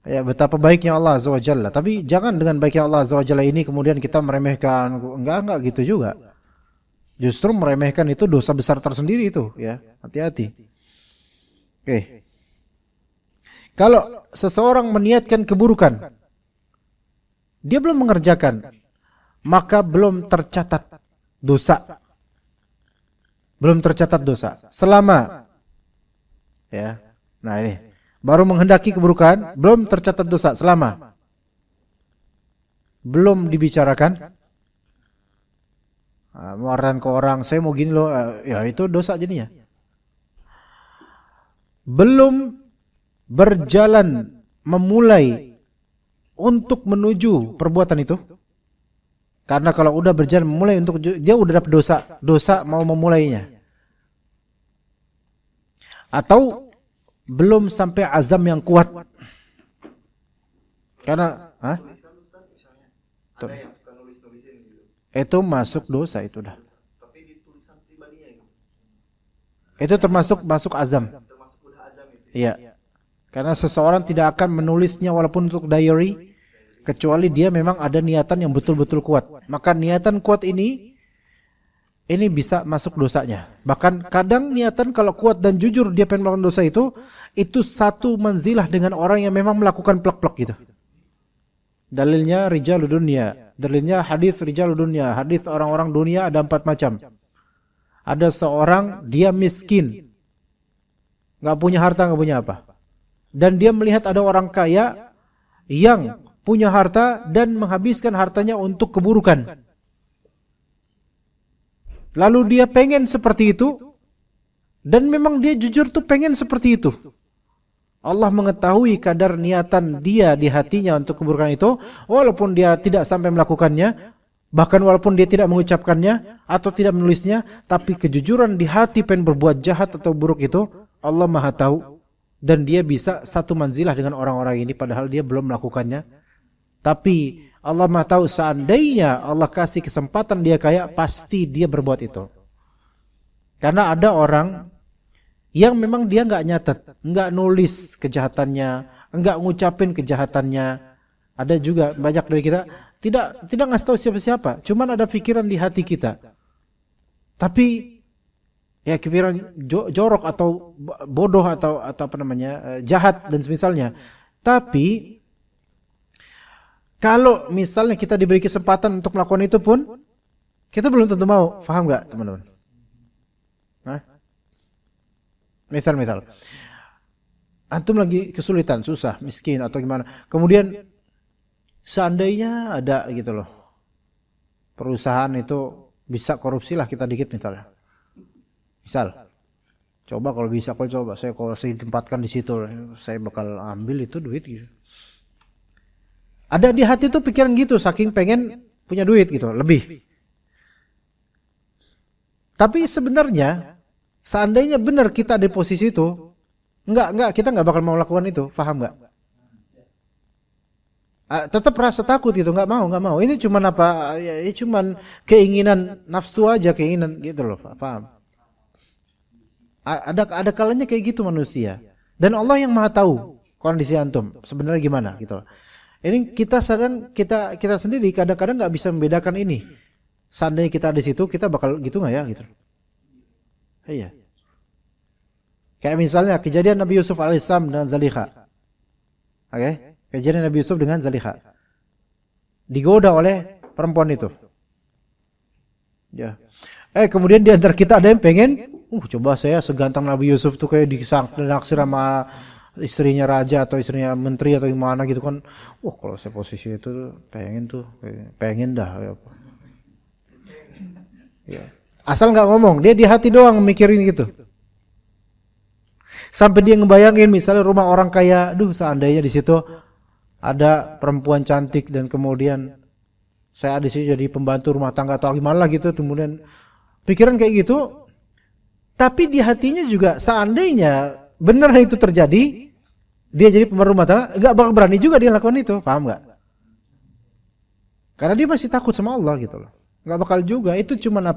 Ya, betapa baiknya Allah Azza wa Jalla. Tapi jangan dengan baiknya Allah Azza wa Jalla ini kemudian kita meremehkan. Enggak gitu juga. Justru meremehkan itu dosa besar tersendiri itu, ya. Hati-hati. Oke. Kalau seseorang meniatkan keburukan, dia belum mengerjakan, maka belum tercatat dosa. Belum tercatat dosa. Selama, ya. Nah ini, baru menghendaki keburukan, belum tercatat dosa. Selama belum dibicarakan, mengatakan ke orang, saya mau gini loh, ya itu dosa jadinya. Belum berjalan, memulai untuk menuju perbuatan itu. Karena kalau udah berjalan memulai untuk, dia udah dapat dosa mau memulainya. Atau belum sampai azam yang kuat. Karena itu masuk dosa itu dah. Itu masuk azam. Iya. Karena seseorang tidak akan menulisnya walaupun untuk diary kecuali dia memang ada niatan yang betul-betul kuat. Maka niatan kuat ini bisa masuk dosanya. Bahkan kadang niatan kalau kuat dan jujur dia pengen melakukan dosa itu satu manzilah dengan orang yang memang melakukan plak-plak gitu. Dalilnya rijalud dunya, dalilnya hadis rijalud dunya, hadis orang-orang dunia ada 4 macam. Ada seorang dia miskin, nggak punya harta, nggak punya apa, dan dia melihat ada orang kaya yang punya harta dan menghabiskan hartanya untuk keburukan. Lalu dia pengen seperti itu, dan memang dia jujur tuh pengen seperti itu. Allah mengetahui kadar niatan dia di hatinya untuk keburukan itu, walaupun dia tidak sampai melakukannya, bahkan walaupun dia tidak mengucapkannya atau tidak menulisnya, tapi kejujuran di hati pengen berbuat jahat atau buruk itu, Allah Maha tahu, dan dia bisa satu manzilah dengan orang-orang ini padahal dia belum melakukannya. Tapi Allah Maha tahu, seandainya Allah kasih kesempatan dia kaya, pasti dia berbuat itu. Karena ada orang yang memang dia nggak nyatet, nggak nulis kejahatannya, nggak ngucapin kejahatannya. Ada juga banyak dari kita tidak ngasih tahu siapa-siapa, cuman ada pikiran di hati kita. Tapi ya pikiran jorok atau bodoh atau apa namanya, jahat dan semisalnya. Tapi kalau misalnya kita diberi kesempatan untuk melakukan itu pun, kita belum tentu mau. Paham nggak, teman-teman? Misal, antum lagi kesulitan, susah, miskin atau gimana. Kemudian seandainya ada gitu loh, perusahaan itu bisa korupsi lah kita dikit misalnya. Misal, coba kalau bisa, saya kalau ditempatkan di situ, saya bakal ambil itu duit gitu. Ada di hati tuh pikiran gitu, saking pengen punya duit gitu, lebih. Tapi sebenarnya seandainya benar kita di posisi itu, kita nggak bakal mau lakukan itu, paham nggak? Tetap rasa takut itu, nggak mau. Ini cuman apa? Ya cuman keinginan nafsu aja, keinginan gitu loh, paham? Ada kalanya kayak gitu manusia. Dan Allah yang Maha tahu kondisi antum sebenarnya gimana gitu loh. Ini kita sendiri kadang-kadang nggak bisa membedakan ini. Seandainya kita di situ, kita bakal gitu nggak ya gitu. Iya. Kayak misalnya kejadian Nabi Yusuf alaihissalam dengan Zalikha. Oke? Kejadian Nabi Yusuf dengan Zalikha. Digoda oleh perempuan itu. Ya. Kemudian di antara kita ada yang pengen, coba saya seganteng Nabi Yusuf tuh kayak dinaksir sama istrinya raja atau istrinya menteri atau gimana gitu kan. Kalau saya posisi itu pengen dah. Ya. Asal nggak ngomong, dia di hati doang mikirin gitu. Sampai dia ngebayangin misalnya rumah orang kaya, seandainya di situ ada perempuan cantik dan kemudian saya di situ jadi pembantu rumah tangga atau gimana gitu, kemudian pikiran kayak gitu. Tapi di hatinya juga seandainya benar itu terjadi, dia jadi pembantu rumah tangga, nggak bakal berani juga dia lakukan itu, paham nggak? Karena dia masih takut sama Allah gitu loh. Nggak bakal juga, itu cuman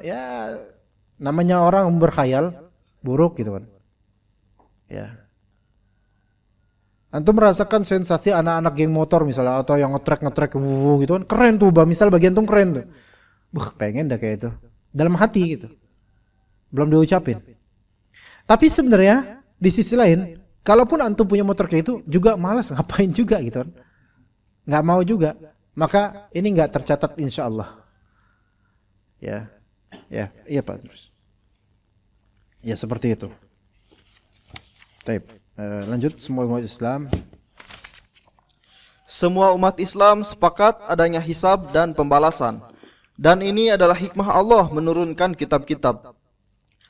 ya namanya orang berkhayal buruk gitu kan. Ya. Antum merasakan sensasi anak-anak geng motor misalnya atau yang ngetrek gitu kan, keren tuh, misal bagian tuh keren tuh. Pengen dah kayak itu. Dalam hati gitu. Belum diucapin. Tapi sebenarnya di sisi lain, kalaupun antum punya motor kayak itu juga malas, ngapain juga gitu kan. Nggak mau juga. Maka ini nggak tercatat insya Allah. Iya Pak. Terus. Ya seperti itu. Baik. Lanjut, semua umat Islam. Semua umat Islam sepakat adanya hisab dan pembalasan. Dan ini adalah hikmah Allah menurunkan kitab-kitab,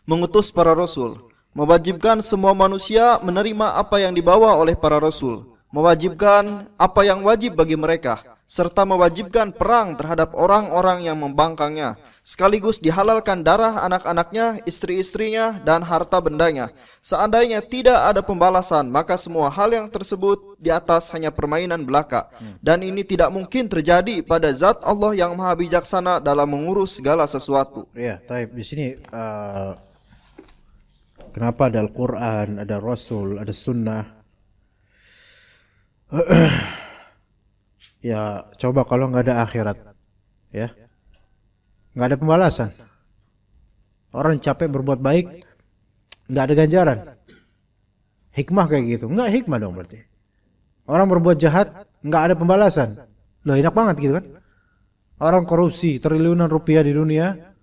mengutus para rasul, mewajibkan semua manusia menerima apa yang dibawa oleh para rasul, mewajibkan apa yang wajib bagi mereka, serta mewajibkan perang terhadap orang-orang yang membangkangnya, Sekaligus dihalalkan darah anak-anaknya, istri-istrinya, dan harta bendanya. Seandainya tidak ada pembalasan, maka semua hal yang tersebut di atas hanya permainan belaka. Dan ini tidak mungkin terjadi pada zat Allah yang maha bijaksana dalam mengurus segala sesuatu. Ya, taib. Di sini kenapa ada Al-Quran, ada Rasul, ada Sunnah? Ya, coba kalau nggak ada akhirat, ya, nggak ada pembalasan. Orang capek berbuat baik, nggak ada ganjaran. Hikmah kayak gitu, nggak hikmah dong berarti. Orang berbuat jahat, nggak ada pembalasan. Loh, enak banget gitu kan? Orang korupsi triliunan rupiah di dunia,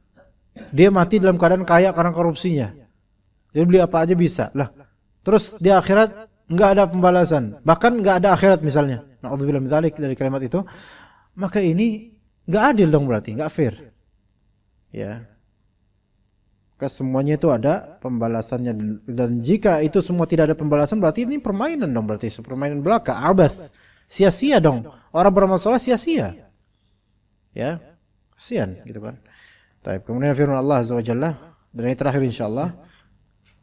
dia mati dalam keadaan kaya karena korupsinya. Dia beli apa aja bisa. Lah, terus di akhirat nggak ada pembalasan, bahkan nggak ada akhirat misalnya. Na'udzubillah min dzalik, dari kalimat itu, maka ini nggak adil dong berarti, nggak fair. Ya, semuanya itu ada pembalasannya, dan jika itu semua tidak ada pembalasan berarti ini permainan dong, berarti permainan belaka, abath, sia-sia dong. Orang bermasalah sia-sia, ya, kasihan gitu kan. Baik, kemudian firman Allah Azza wa Jalla, dan ini terakhir insyaallah.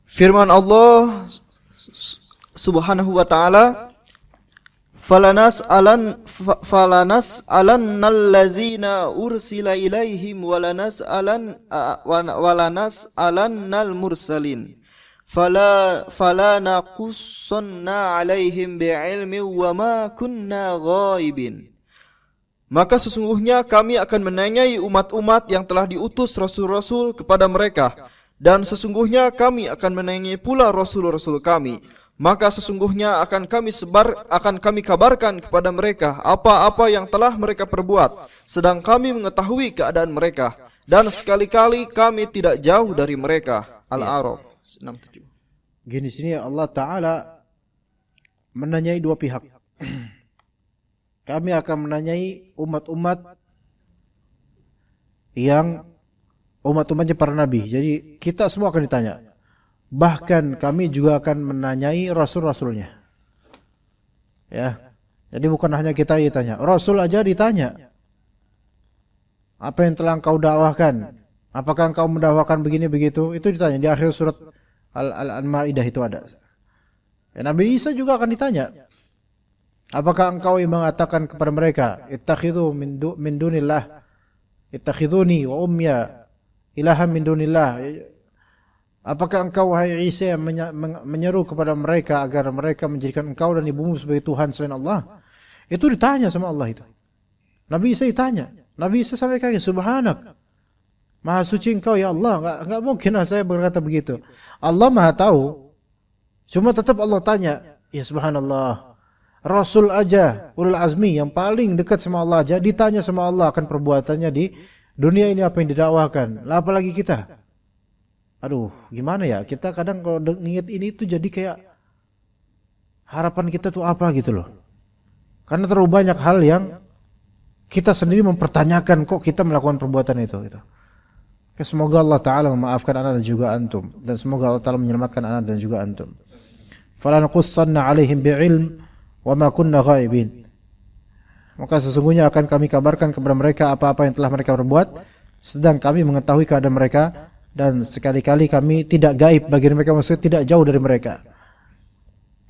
Firman Allah Subhanahu wa taala, falanas allazina ursila ilaihim walanas alannal mursalin fala naqussanna alaihim bi'ilmi wa ma kunna ghaibin. Maka sesungguhnya kami akan menanyai umat-umat yang telah diutus rasul-rasul kepada mereka, dan sesungguhnya kami akan menanyai pula rasul-rasul kami. Maka sesungguhnya akan kami kabarkan kepada mereka apa-apa yang telah mereka perbuat, sedang kami mengetahui keadaan mereka, dan sekali-kali kami tidak jauh dari mereka. Al-A'raf 67. Gini, sini Allah Ta'ala menanyai dua pihak. Kami akan menanyai umat-umat yang umat-umatnya para nabi. Jadi kita semua akan ditanya. Bahkan kami juga akan menanyai rasul-rasulnya. Ya. Jadi bukan hanya kita yang ditanya, Rasul aja ditanya. Apa yang telah engkau dakwahkan? Apakah engkau mendakwakan begini begitu? Itu ditanya di akhir surat Al-Maidah itu ada. Ya, Nabi Isa juga akan ditanya. Apakah engkau yang mengatakan kepada mereka, ittakhidhu min dunillah, ittakhidhuni wa ummiya ilahan min dunillah? Apakah engkau, wahai Isa, yang menyeru kepada mereka agar mereka menjadikan engkau dan ibumu sebagai Tuhan selain Allah? Itu ditanya sama Allah itu. Nabi Isa ditanya. Nabi Isa sampai kaget, subhanak, maha suci engkau ya Allah. Enggak mungkin saya berkata begitu. Allah maha tahu. Cuma tetap Allah tanya. Ya subhanallah. Rasul aja, ulul azmi yang paling dekat sama Allah aja ditanya sama Allah akan perbuatannya di dunia ini, apa yang didakwakan. Lah apalagi kita. Aduh, gimana ya? Kita kadang kalau ingat ini tuh jadi kayak harapan kita tuh apa gitu loh. Karena terlalu banyak hal yang kita sendiri mempertanyakan, kok kita melakukan perbuatan itu gitu. Semoga Allah Ta'ala memaafkan ana dan juga antum, dan semoga Allah Ta'ala menyelamatkan ana dan juga antum. Fala naqussanna 'alaihim bi'ilm wa ma kunna ghaibin. Maka sesungguhnya akan kami kabarkan kepada mereka apa-apa yang telah mereka perbuat, sedang kami mengetahui keadaan mereka, dan sekali-kali kami tidak gaib bagi mereka, maksudnya tidak jauh dari mereka.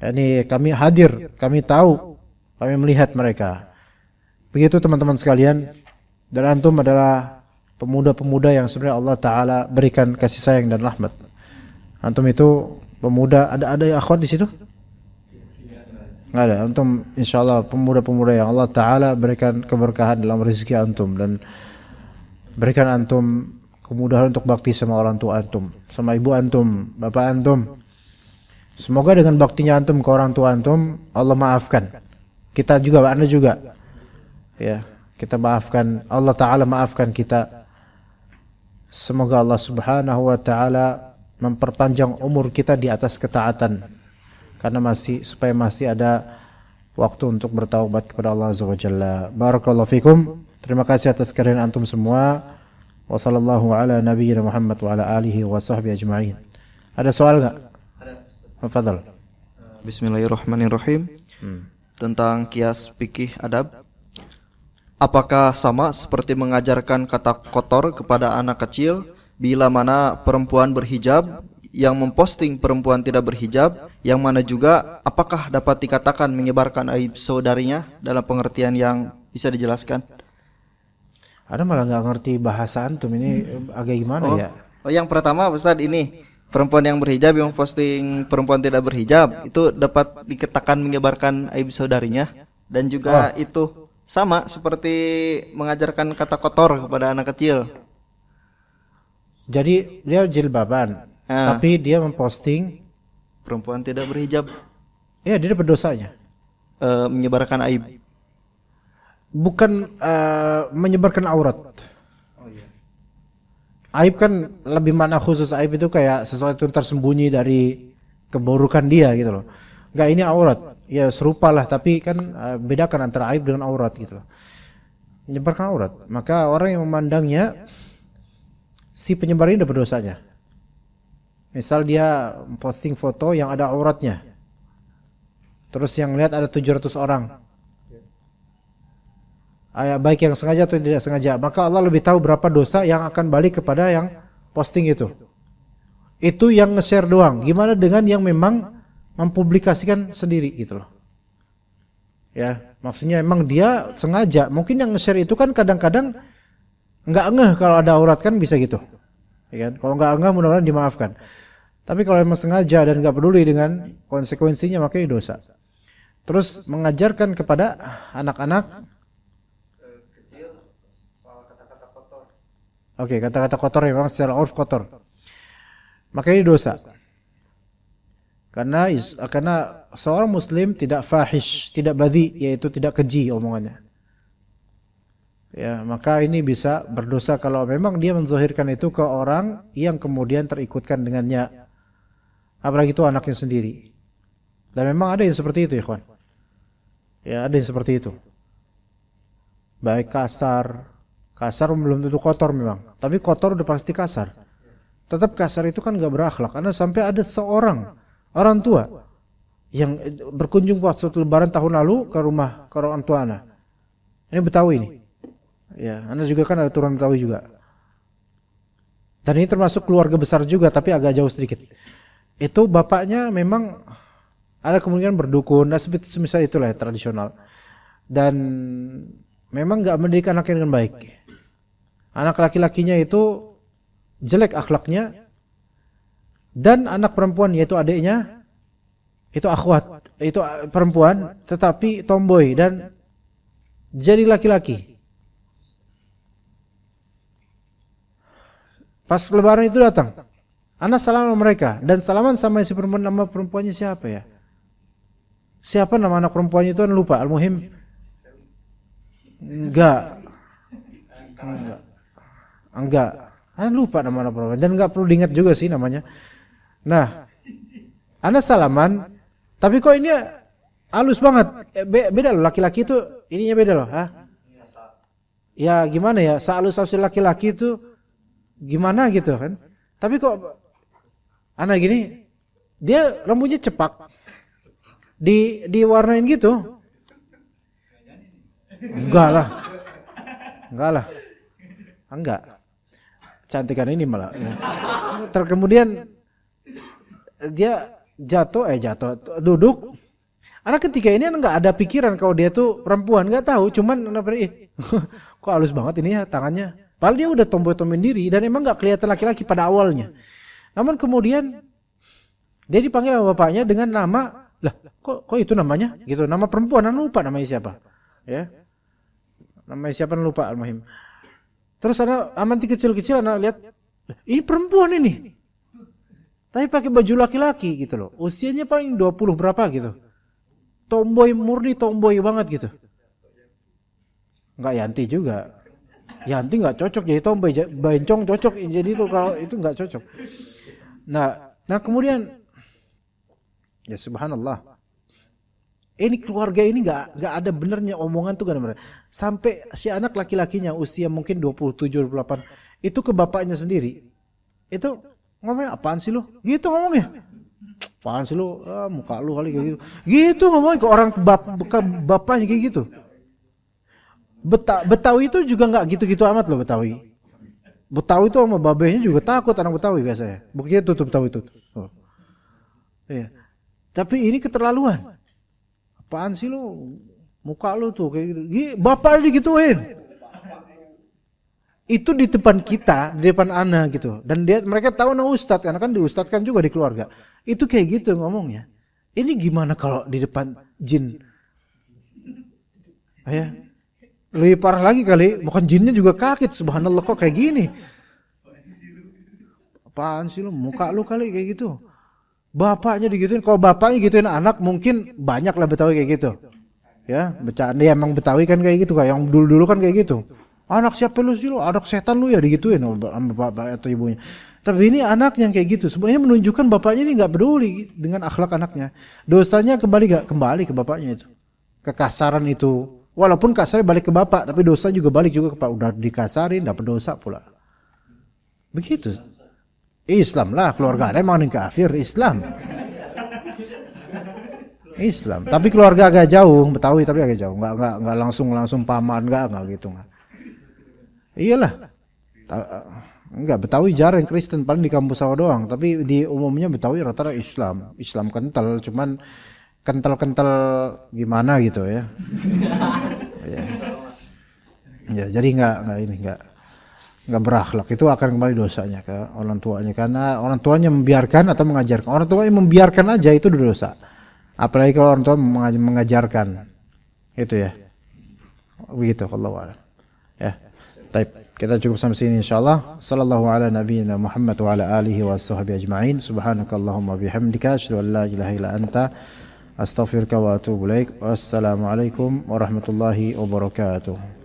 Yani kami hadir, kami tahu, kami melihat mereka. Begitu teman-teman sekalian. Dan antum adalah pemuda-pemuda yang sebenarnya Allah Ta'ala berikan kasih sayang dan rahmat. Antum itu pemuda, ada akhwat di situ? Nggak ada. Antum insyaallah pemuda-pemuda yang Allah Ta'ala berikan keberkahan dalam rezeki antum, dan berikan antum kemudahan untuk bakti sama orang tua antum, sama ibu antum, bapak antum. Semoga dengan baktinya antum ke orang tua antum, Allah maafkan kita juga, Anda juga. Ya, kita maafkan, Allah Ta'ala maafkan kita. Semoga Allah Subhanahu wa Ta'ala memperpanjang umur kita di atas ketaatan, karena supaya masih ada waktu untuk bertaubat kepada Allah Azza wa Jalla. Barakallahu fikum. Terima kasih atas kehadiran antum semua. Wa sallallahu ala nabiyyina Muhammad wa ala alihi wa sahbihi ajma'in. Ada soal enggak? Ada. Tafadhal. Bismillahirrahmanirrahim. Tentang kias fikih adab. Apakah sama seperti mengajarkan kata kotor kepada anak kecil bila mana perempuan berhijab, yang memposting perempuan tidak berhijab, yang mana juga apakah dapat dikatakan menyebarkan aib saudarinya dalam pengertian yang bisa dijelaskan? Ada malah nggak ngerti bahasa antum ini agak gimana ya? Oh, yang pertama Ustaz, ini perempuan yang berhijab yang posting perempuan tidak berhijab itu dapat dikatakan menyebarkan aib saudarinya, dan juga itu sama seperti mengajarkan kata kotor kepada anak kecil. Jadi dia jilbaban, tapi dia memposting perempuan tidak berhijab. Ya, dia dapat dosanya. Menyebarkan aib. Bukan menyebarkan aurat. Aib kan lebih makna khusus. Aib itu kayak sesuatu yang tersembunyi dari keburukan dia gitu loh. Enggak, ini aurat. Ya serupa lah, tapi kan bedakan antara aib dengan aurat gitu loh. Menyebarkan aurat. Maka orang yang memandangnya, si penyebar ini dapat dosanya. Misal dia posting foto yang ada auratnya, terus yang lihat ada 700 orang, baik yang sengaja atau tidak sengaja, maka Allah lebih tahu berapa dosa yang akan balik kepada yang posting itu. Itu yang nge-share doang. Gimana dengan yang memang mempublikasikan sendiri gitu loh. Ya, maksudnya emang dia sengaja. Mungkin yang nge-share itu kan kadang-kadang nggak ngeh kalau ada aurat, kan bisa gitu. Ya kan? Kalau nggak ngeh mudah-mudahan dimaafkan. Tapi kalau emang sengaja dan nggak peduli dengan konsekuensinya, maka ini dosa. Terus mengajarkan kepada anak-anak kecil soal kata-kata kotor. Oke, kata-kata kotor memang secara urf kotor. Maka ini dosa. Karena seorang muslim tidak fahish, tidak badhi, yaitu tidak keji omongannya. Ya, maka ini bisa berdosa kalau memang dia menzahirkan itu ke orang yang kemudian terikutkan dengannya. Apalagi itu anaknya sendiri. Dan memang ada yang seperti itu, ikhwan. Ya, ada yang seperti itu. Baik kasar belum tentu kotor memang, tapi kotor udah pasti kasar. Tetap kasar itu kan gak berakhlak. Karena sampai ada seorang orang tua yang berkunjung waktu lebaran tahun lalu ke orang tua anak. Ini Betawi ini. Ya, Anda juga kan ada turun Betawi juga. Dan ini termasuk keluarga besar juga, tapi agak jauh sedikit. Itu bapaknya memang ada kemungkinan berdukun, dan semisal itulah ya, tradisional. Dan memang gak mendidik anaknya dengan baik. Anak laki-lakinya itu jelek akhlaknya, dan anak perempuan yaitu adiknya itu akhwat, itu perempuan tetapi tomboy dan jadi laki-laki. Pas lebaran itu datang, anak salam sama mereka, dan salaman sama si perempuan. Nama perempuannya siapa ya? Siapa nama anak perempuannya itu? Lupa. Al-muhim enggak. Lupa nama anak perempuan, dan enggak perlu diingat juga sih namanya. Nah, anak salaman, tapi kok ini halus banget. Beda loh, laki-laki itu ininya beda loh. Ya gimana ya, sehalus-halus laki-laki itu gimana gitu kan. Tapi kok anak gini, dia rambutnya cepak, diwarnain gitu. Enggak lah. Cantikan ini malah. Kemudian dia duduk. Anak ketiga ini enggak ada pikiran kalau dia tuh perempuan, enggak tahu, cuman kok halus banget ini ya tangannya. Padahal dia udah tomboy-tomboyin diri dan emang enggak kelihatan laki-laki pada awalnya. Namun kemudian dia dipanggil sama bapaknya dengan nama, lah kok itu namanya? Gitu, nama perempuan, lupa namanya siapa. Ya. Namanya siapa lupa, al-muhim. Terus anak amanti kecil-kecil, anak lihat, ini perempuan ini. Tapi pakai baju laki-laki gitu loh. Usianya paling 20 berapa gitu. Tomboy, murni tomboy banget gitu. Enggak Yanti juga. Yanti enggak cocok jadi tomboy, bencong cocok jadi itu, kalau itu enggak cocok. Nah kemudian ya subhanallah. Ini keluarga ini enggak ada benernya omongan tuh, enggak ada bener. Sampai si anak laki-lakinya usia mungkin 27 28 itu ke bapaknya sendiri. Itu ngomongnya, apaan sih lu? Gitu ngomongnya. Apaan sih lu? Muka lu kali kayak gitu. Gitu ngomongnya ke orang bapaknya kayak gitu. Betawi itu juga nggak gitu-gitu amat loh Betawi. Betawi itu sama babehnya juga takut anak Betawi biasanya. Buktinya tutup Betawi itu. Oh. Iya. Tapi ini keterlaluan. Apaan sih lo? Muka lo tuh kayak gitu. Bapak digituin. Itu di depan kita, di depan anak gitu. Dan mereka tahu ustadz, karena kan diustadkan juga di keluarga. Itu kayak gitu ngomongnya. Ini gimana kalau di depan jin? Ya. Lebih parah lagi kali, bukan jinnya juga kaget, subhanallah kok kayak gini. Apaan sih lu, muka lu kali kayak gitu. Bapaknya digituin, kalau bapaknya gituin anak mungkin banyak lah Betawi kayak gitu. Ya, bercanda ya, emang Betawi kan kayak gitu, kayak yang dulu-dulu kan kayak gitu. Anak siapa lu sih lu, anak setan lu ya digituin sama bapak atau ibunya. Tapi ini anak yang kayak gitu, sebenarnya menunjukkan bapaknya ini nggak peduli dengan akhlak anaknya. Dosanya kembali ke bapaknya itu. Kekasaran itu. Walaupun kasarnya balik ke bapak, tapi dosa juga balik juga ke bapak. Udah dikasarin, dapat dosa pula. Begitu. Islam lah, keluarga ada emang yang kafir, Islam. Islam. Tapi keluarga agak jauh, Betawi tapi agak jauh. Nggak langsung paman, nggak gitu. Iyalah. Enggak, Betawi jarang Kristen, paling di kampus sawah doang. Tapi di umumnya Betawi rata-rata Islam. Islam kental, cuman kental gimana gitu ya. Ya, jadi nggak berakhlak, itu akan kembali dosanya ke orang tuanya, karena orang tuanya membiarkan atau mengajarkan. Orang tuanya membiarkan aja itu dosa. Apalagi kalau orang tua mengajarkan. Itu ya. Begitu Allah a'lam. Ya. Baik, kita cukup sampai sini insyaallah. Sallallahu ala nabiyyina Muhammad wa ala alihi wa sahbihi ajma'in. Subhanakallahumma bihamdika asyhadu an la ilaha illa anta astaghfiruka wa atubu ilaik. Wassalamualaikum warahmatullahi wabarakatuh.